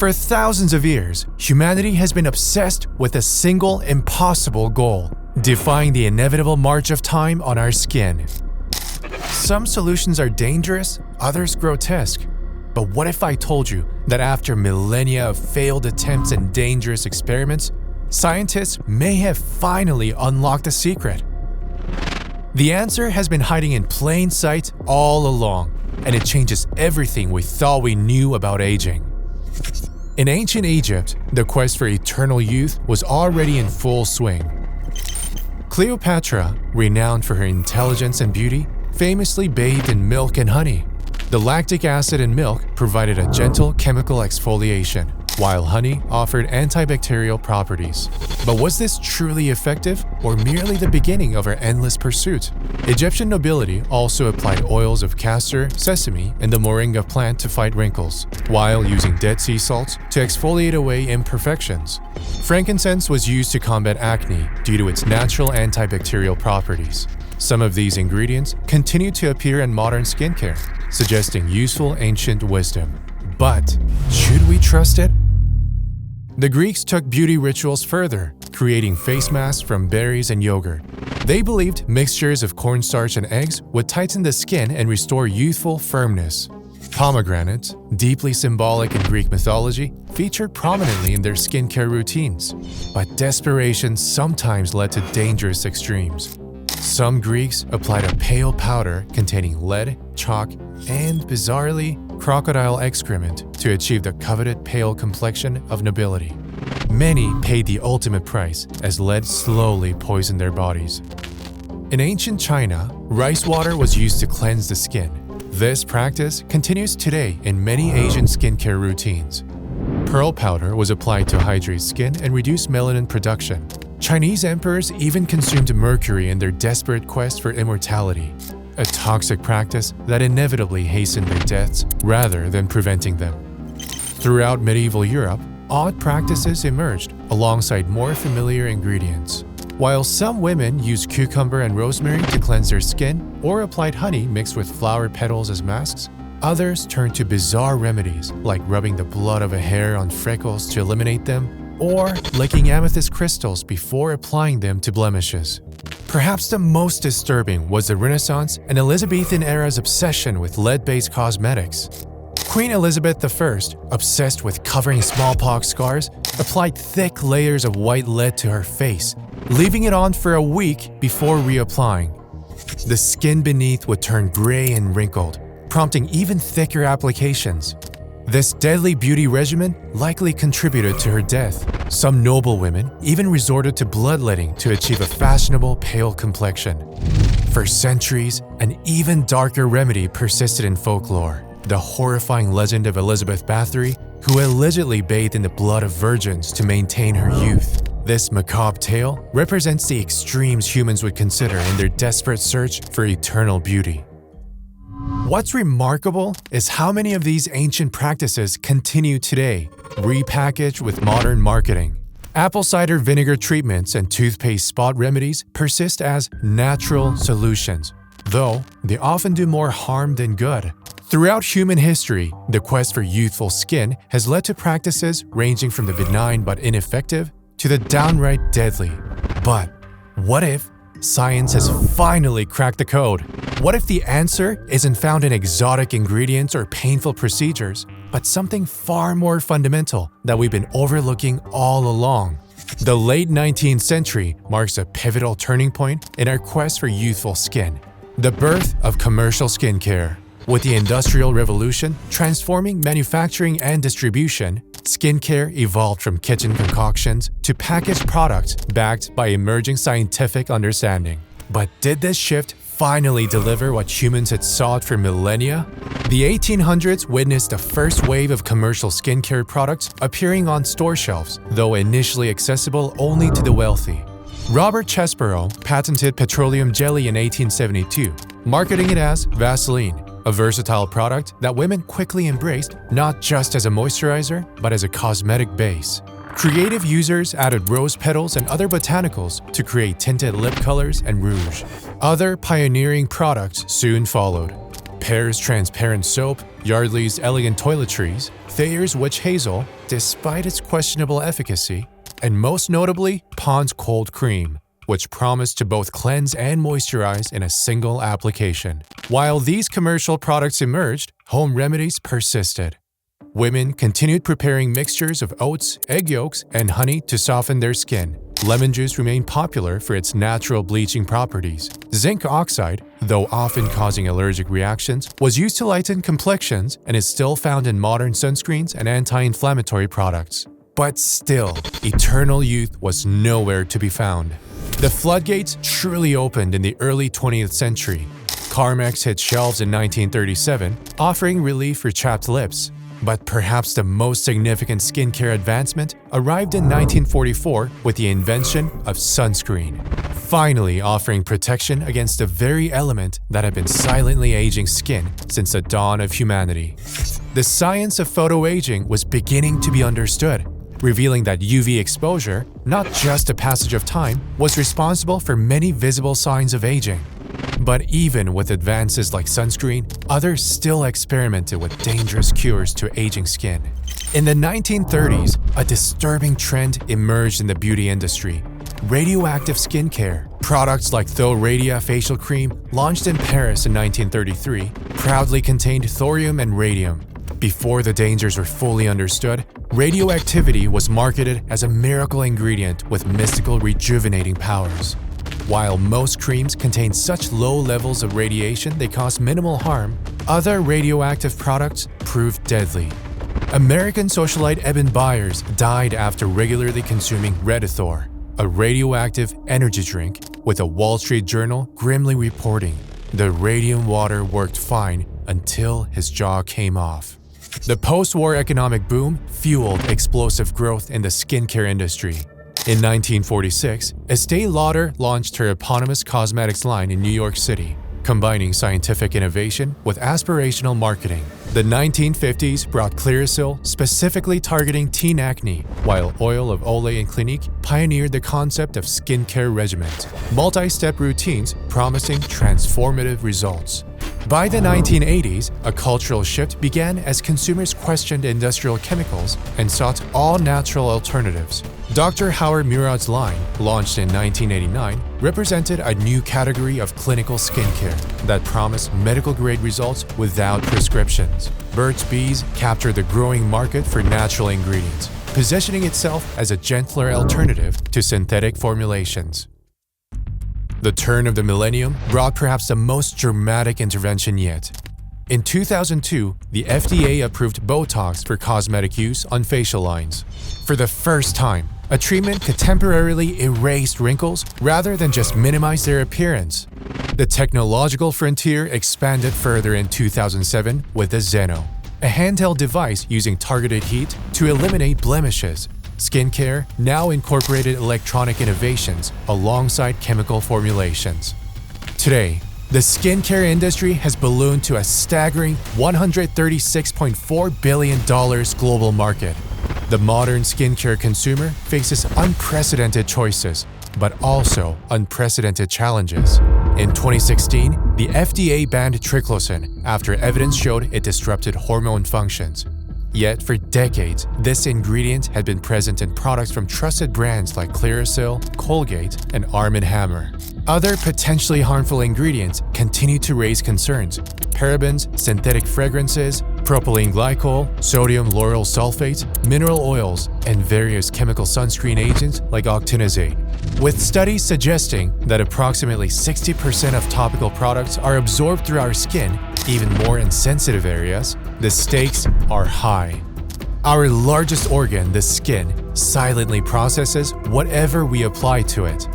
For thousands of years, humanity has been obsessed with a single impossible goal: defying the inevitable march of time on our skin. Some solutions are dangerous, others grotesque. But what if I told you that after millennia of failed attempts and dangerous experiments, scientists may have finally unlocked the secret? The answer has been hiding in plain sight all along, and it changes everything we thought we knew about aging. In ancient Egypt, the quest for eternal youth was already in full swing. Cleopatra, renowned for her intelligence and beauty, famously bathed in milk and honey. The lactic acid in milk provided a gentle chemical exfoliation, while honey offered antibacterial properties. But was this truly effective, or merely the beginning of our endless pursuit? Egyptian nobility also applied oils of castor, sesame, and the moringa plant to fight wrinkles, while using Dead Sea salts to exfoliate away imperfections. Frankincense was used to combat acne due to its natural antibacterial properties. Some of these ingredients continue to appear in modern skincare, suggesting useful ancient wisdom. But should we trust it? The Greeks took beauty rituals further, creating face masks from berries and yogurt. They believed mixtures of cornstarch and eggs would tighten the skin and restore youthful firmness. Pomegranates, deeply symbolic in Greek mythology, featured prominently in their skincare routines. But desperation sometimes led to dangerous extremes. Some Greeks applied a pale powder containing lead, chalk, and, bizarrely, crocodile excrement to achieve the coveted pale complexion of nobility. Many paid the ultimate price as lead slowly poisoned their bodies. In ancient China, rice water was used to cleanse the skin. This practice continues today in many Asian skincare routines. Pearl powder was applied to hydrate skin and reduce melanin production. Chinese emperors even consumed mercury in their desperate quest for immortality, a toxic practice that inevitably hastened their deaths rather than preventing them. Throughout medieval Europe, odd practices emerged alongside more familiar ingredients. While some women used cucumber and rosemary to cleanse their skin or applied honey mixed with flower petals as masks, others turned to bizarre remedies like rubbing the blood of a hare on freckles to eliminate them, or licking amethyst crystals before applying them to blemishes. Perhaps the most disturbing was the Renaissance and Elizabethan era's obsession with lead-based cosmetics. Queen Elizabeth I, obsessed with covering smallpox scars, applied thick layers of white lead to her face, leaving it on for a week before reapplying. The skin beneath would turn gray and wrinkled, prompting even thicker applications. This deadly beauty regimen likely contributed to her death. Some noble women even resorted to bloodletting to achieve a fashionable pale complexion. For centuries, an even darker remedy persisted in folklore: the horrifying legend of Elizabeth Bathory, who allegedly bathed in the blood of virgins to maintain her youth. This macabre tale represents the extremes humans would consider in their desperate search for eternal beauty. What's remarkable is how many of these ancient practices continue today, repackaged with modern marketing. Apple cider vinegar treatments and toothpaste spot remedies persist as natural solutions, though they often do more harm than good. Throughout human history, the quest for youthful skin has led to practices ranging from the benign but ineffective to the downright deadly. But what if science has finally cracked the code? What if the answer isn't found in exotic ingredients or painful procedures, but something far more fundamental that we've been overlooking all along? The late 19th century marks a pivotal turning point in our quest for youthful skin, the birth of commercial skincare. With the Industrial Revolution transforming manufacturing and distribution, skincare evolved from kitchen concoctions to packaged products backed by emerging scientific understanding. But did this shift finally deliver what humans had sought for millennia? The 1800s witnessed the first wave of commercial skincare products appearing on store shelves, though initially accessible only to the wealthy. Robert Chesborough patented petroleum jelly in 1872, marketing it as Vaseline, a versatile product that women quickly embraced not just as a moisturizer, but as a cosmetic base. Creative users added rose petals and other botanicals to create tinted lip colors and rouge. Other pioneering products soon followed. Pear's transparent soap, Yardley's Elegant Toiletries, Thayer's Witch Hazel, despite its questionable efficacy, and most notably, Pond's Cold Cream, which promised to both cleanse and moisturize in a single application. While these commercial products emerged, home remedies persisted. Women continued preparing mixtures of oats, egg yolks, and honey to soften their skin. Lemon juice remained popular for its natural bleaching properties. Zinc oxide, though often causing allergic reactions, was used to lighten complexions and is still found in modern sunscreens and anti-inflammatory products. But still, eternal youth was nowhere to be found. The floodgates truly opened in the early 20th century. Carmex hit shelves in 1937, offering relief for chapped lips. But perhaps the most significant skincare advancement arrived in 1944 with the invention of sunscreen, finally offering protection against the very element that had been silently aging skin since the dawn of humanity. The science of photoaging was beginning to be understood, revealing that UV exposure, not just a passage of time, was responsible for many visible signs of aging. But even with advances like sunscreen, others still experimented with dangerous cures to aging skin. In the 1930s, a disturbing trend emerged in the beauty industry: radioactive skincare. Products like Tho Radia facial cream, launched in Paris in 1933, proudly contained thorium and radium. Before the dangers were fully understood, radioactivity was marketed as a miracle ingredient with mystical rejuvenating powers. While most creams contain such low levels of radiation they cause minimal harm, other radioactive products proved deadly. American socialite Eben Byers died after regularly consuming Redithor, a radioactive energy drink, with a Wall Street Journal grimly reporting, "The radium water worked fine until his jaw came off." The post-war economic boom fueled explosive growth in the skincare industry. In 1946, Estée Lauder launched her eponymous cosmetics line in New York City, combining scientific innovation with aspirational marketing. The 1950s brought Clearasil, specifically targeting teen acne, while Oil of Olay and Clinique pioneered the concept of skincare regimens, multi-step routines promising transformative results. By the 1980s, a cultural shift began as consumers questioned industrial chemicals and sought all-natural alternatives. Dr. Howard Murad's line, launched in 1989, represented a new category of clinical skincare that promised medical-grade results without prescriptions. Burt's Bees captured the growing market for natural ingredients, positioning itself as a gentler alternative to synthetic formulations. The turn of the millennium brought perhaps the most dramatic intervention yet. In 2002, the FDA approved Botox for cosmetic use on facial lines. For the first time, a treatment could temporarily erase wrinkles rather than just minimize their appearance. The technological frontier expanded further in 2007 with the Zeno, a handheld device using targeted heat to eliminate blemishes. Skincare now incorporated electronic innovations alongside chemical formulations. Today, the skincare industry has ballooned to a staggering $136.4 billion global market. The modern skincare consumer faces unprecedented choices, but also unprecedented challenges. In 2016, the FDA banned triclosan after evidence showed it disrupted hormone functions. Yet for decades, this ingredient had been present in products from trusted brands like Clearasil, Colgate, and Arm & Hammer. Other potentially harmful ingredients continue to raise concerns. Parabens, synthetic fragrances, propylene glycol, sodium lauryl sulfate, mineral oils, and various chemical sunscreen agents like octinazate. With studies suggesting that approximately 60% of topical products are absorbed through our skin, even more in sensitive areas, the stakes are high. Our largest organ, the skin, silently processes whatever we apply to it.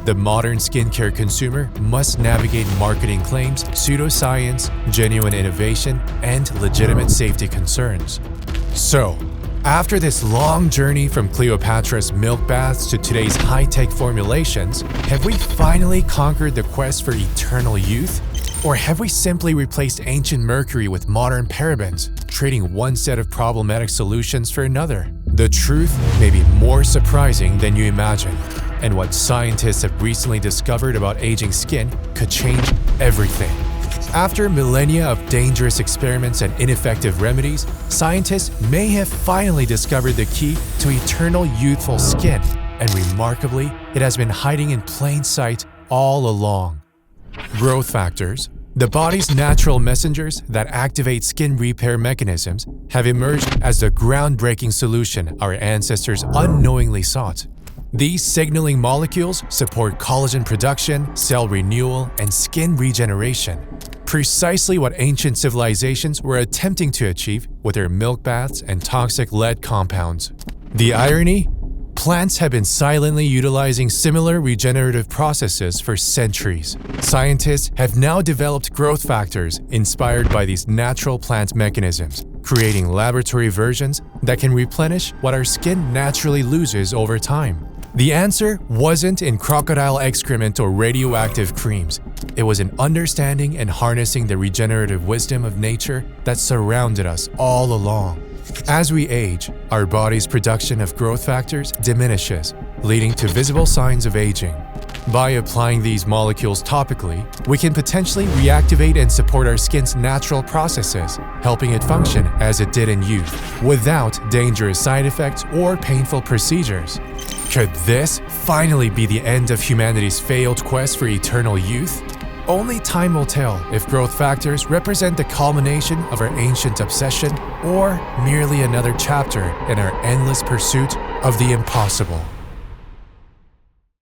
The modern skincare consumer must navigate marketing claims, pseudoscience, genuine innovation, and legitimate safety concerns. So, after this long journey from Cleopatra's milk baths to today's high-tech formulations, have we finally conquered the quest for eternal youth? Or have we simply replaced ancient mercury with modern parabens, trading one set of problematic solutions for another? The truth may be more surprising than you imagine, and what scientists have recently discovered about aging skin could change everything. After millennia of dangerous experiments and ineffective remedies, scientists may have finally discovered the key to eternal youthful skin, and remarkably, it has been hiding in plain sight all along. Growth factors, the body's natural messengers that activate skin repair mechanisms, have emerged as the groundbreaking solution our ancestors unknowingly sought. These signaling molecules support collagen production, cell renewal, and skin regeneration, precisely what ancient civilizations were attempting to achieve with their milk baths and toxic lead compounds. The irony? Plants have been silently utilizing similar regenerative processes for centuries. Scientists have now developed growth factors inspired by these natural plant mechanisms, creating laboratory versions that can replenish what our skin naturally loses over time. The answer wasn't in crocodile excrement or radioactive creams. It was in understanding and harnessing the regenerative wisdom of nature that surrounded us all along. As we age, our body's production of growth factors diminishes, leading to visible signs of aging. By applying these molecules topically, we can potentially reactivate and support our skin's natural processes, helping it function as it did in youth, without dangerous side effects or painful procedures. Could this finally be the end of humanity's failed quest for eternal youth? Only time will tell if growth factors represent the culmination of our ancient obsession or merely another chapter in our endless pursuit of the impossible.